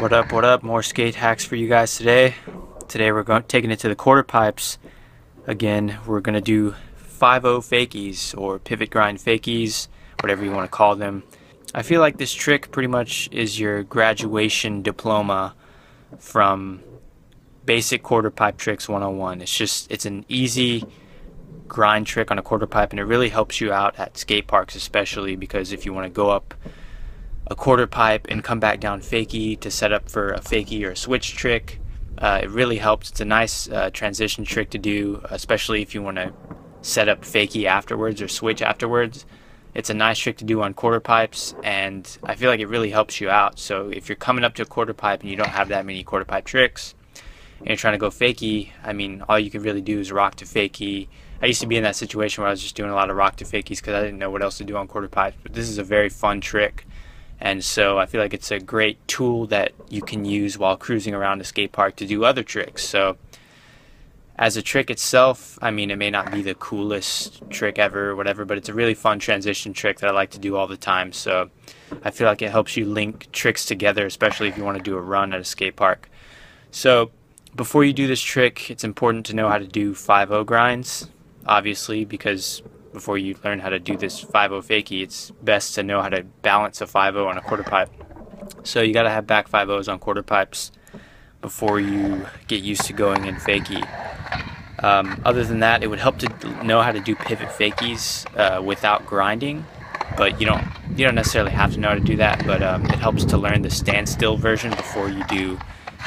What up? More skate hacks for you guys today. Today we're taking it to the quarter pipes. Again, we're going to do 5-0 fakies or pivot grind fakies, whatever you want to call them. I feel like this trick pretty much is your graduation diploma from basic quarter pipe tricks 101. It's an easy grind trick on a quarter pipe, and it really helps you out at skate parks, especially because if you want to go up a quarter pipe and come back down fakie to set up for a fakie or a switch trick, it really helps. It's a nice transition trick to do, especially if you want to set up fakie afterwards or switch afterwards. It's a nice trick to do on quarter pipes, and I feel like it really helps you out. So if you're coming up to a quarter pipe and you don't have that many quarter pipe tricks and you're trying to go fakie, I mean, all you can really do is rock to fakie. I used to be in that situation where I was just doing a lot of rock to fakies because I didn't know what else to do on quarter pipes, but this is a very fun trick. And so I feel like it's a great tool that you can use while cruising around a skate park to do other tricks. So as a trick itself, I mean, it may not be the coolest trick ever or whatever, but it's a really fun transition trick that I like to do all the time. So I feel like it helps you link tricks together, especially if you want to do a run at a skate park. So before you do this trick, it's important to know how to do 5-0 grinds, obviously, because before you learn how to do this 5-0 fakie, it's best to know how to balance a 5-0 on a quarter pipe. So you got to have back 5-0s on quarter pipes before you get used to going in fakie. Other than that, it would help to know how to do pivot fakies without grinding, but you don't necessarily have to know how to do that, but it helps to learn the standstill version before you do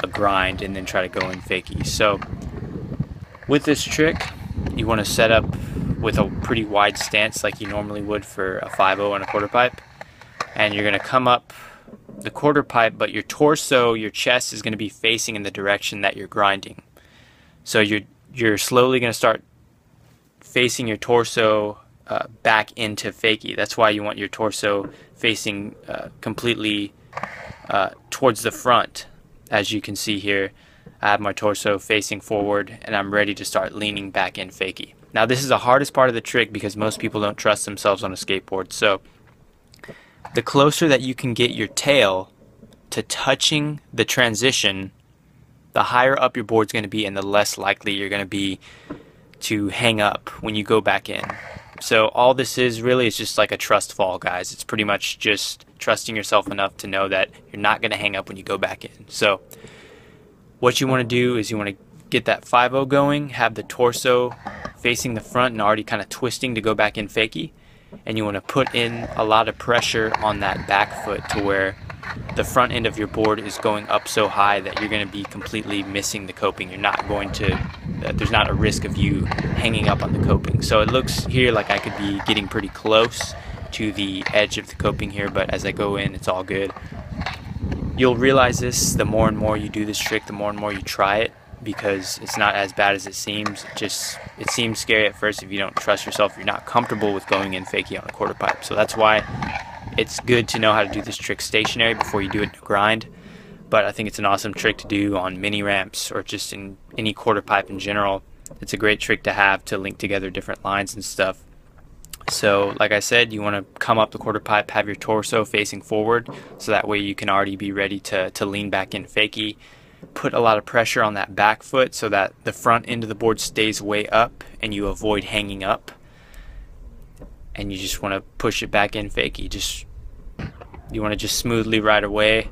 a grind and then try to go in fakie. So with this trick, you want to set up with a pretty wide stance like you normally would for a 5-0 on a quarter pipe, and you're going to come up the quarter pipe, but your torso, your chest is going to be facing in the direction that you're grinding. So you're slowly going to start facing your torso back into fakie. That's why you want your torso facing completely towards the front. As you can see here, I have my torso facing forward and I'm ready to start leaning back in fakie. Now this is the hardest part of the trick because most people don't trust themselves on a skateboard. So the closer that you can get your tail to touching the transition, the higher up your board's going to be and the less likely you're going to be to hang up when you go back in. So all this is really is just like a trust fall, guys. It's pretty much just trusting yourself enough to know that you're not going to hang up when you go back in. So what you want to do is you want to get that 5-0 going, have the torso facing the front and already kind of twisting to go back in fakie, and you want to put in a lot of pressure on that back foot to where the front end of your board is going up so high that you're going to be completely missing the coping. You're not going to, there's not a risk of you hanging up on the coping. So it looks here like I could be getting pretty close to the edge of the coping here, but as I go in, it's all good. You'll realize this the more and more you do this trick, the more and more you try it, because it's not as bad as it seems. It seems scary at first if you don't trust yourself, if you're not comfortable with going in fakie on a quarter pipe. So that's why it's good to know how to do this trick stationary before you do it in a grind. But I think it's an awesome trick to do on mini ramps or just in any quarter pipe in general. It's a great trick to have to link together different lines and stuff. So like I said, you want to come up the quarter pipe, have your torso facing forward, so that way you can already be ready to lean back in fakie. Put a lot of pressure on that back foot so that the front end of the board stays way up and you avoid hanging up. And you just want to push it back in fakie. You want to just smoothly ride away.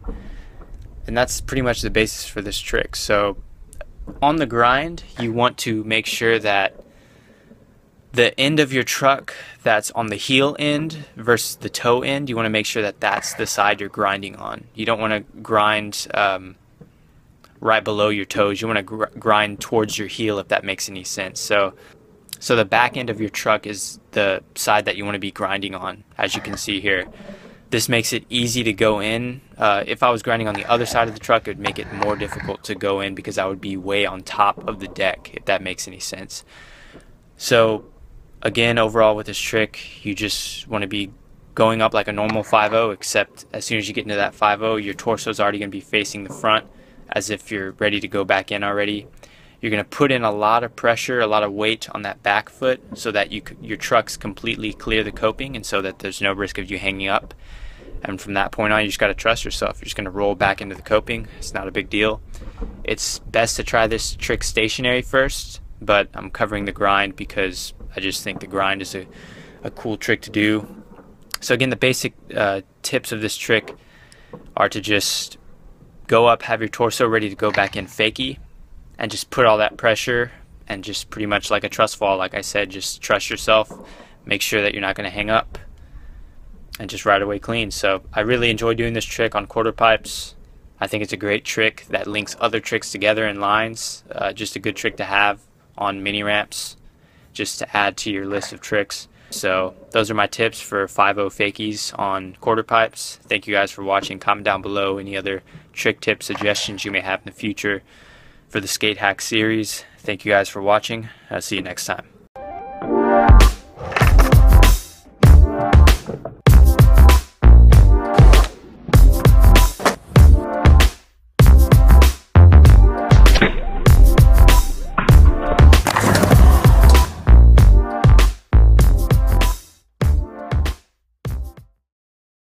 And that's pretty much the basis for this trick. So on the grind, you want to make sure that the end of your truck that's on the heel end versus the toe end, you want to make sure that that's the side you're grinding on. You don't want to grind right below your toes. You want to grind towards your heel, if that makes any sense. So the back end of your truck is the side that you want to be grinding on, as you can see here. This makes it easy to go in. If I was grinding on the other side of the truck, it would make it more difficult to go in because I would be way on top of the deck, if that makes any sense. So again, overall with this trick, you just want to be going up like a normal 5-0, except as soon as you get into that 5-0, your torso is already going to be facing the front as if you're ready to go back in already. You're going to put in a lot of pressure, a lot of weight on that back foot so that your trucks completely clear the coping and so that there's no risk of you hanging up. And from that point on, you just got to trust yourself. You're just going to roll back into the coping. It's not a big deal. It's best to try this trick stationary first, but I'm covering the grind because I just think the grind is a cool trick to do. So again, the basic tips of this trick are to just go up, have your torso ready to go back in fakie, and just put all that pressure, and just pretty much like a trust fall, like I said, just trust yourself, make sure that you're not going to hang up, and just ride away clean. So I really enjoy doing this trick on quarter pipes. I think it's a great trick that links other tricks together in lines. Just a good trick to have on mini ramps, just to add to your list of tricks. So those are my tips for 5-0 fakies on quarter pipes. Thank you guys for watching. Comment down below any other trick tips, suggestions you may have in the future for the Skate Hack series. Thank you guys for watching. I'll see you next time.